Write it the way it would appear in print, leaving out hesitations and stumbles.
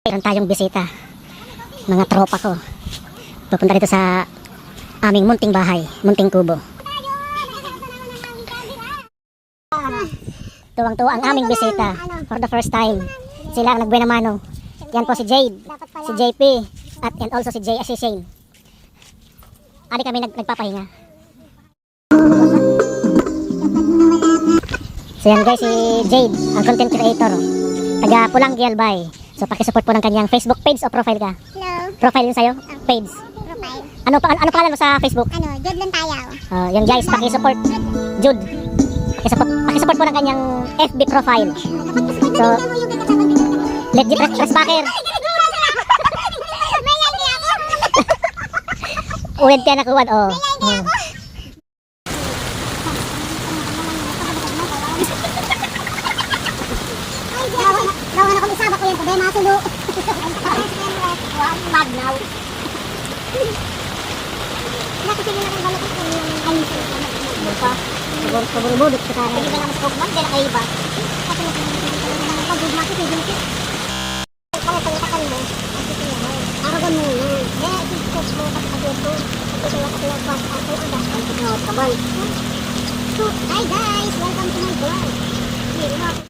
Meron tayong bisita, mga tropa ko. Pupunta dito sa aming munting bahay, munting kubo. Tuwang-tuwa ang aming bisita for the first time. Sila ang nagbuenamano. Yan po si Jade, si JP, and also si Shane. Ali kami nagpapahinga. So yan guys, si Jade, ang content creator, taga Pulangi Albay. So pakisupport po ng kanyang Facebook page o profile ka? Hello. Profile yun sa'yo? Page. Profile. Ano pangalan mo sa Facebook? Jude Lantayaw. Yan guys, pakisupport. Jude. Pakisupport po ng kanyang FB profile. So, legit Resbacker. Ulit ka nakuwan, oh. Gawa na kong isaba ko yan, tabi masulo. Mad now. Nakasili na kong balot ko yung ayusin ko na pa. Paburo-budot sa kanya. Hindi ba na mas pogman, hindi na kayo ba? Kasi nagpapagod pag-gugma ko, sige nito. Kaya pangitakan mo, ang sisiyahan. Aragon mo na. Eh, i-search mo kasi ito. Ito yung kapilagpas ako ang dapat. So, hi guys! Welcome to my vlog.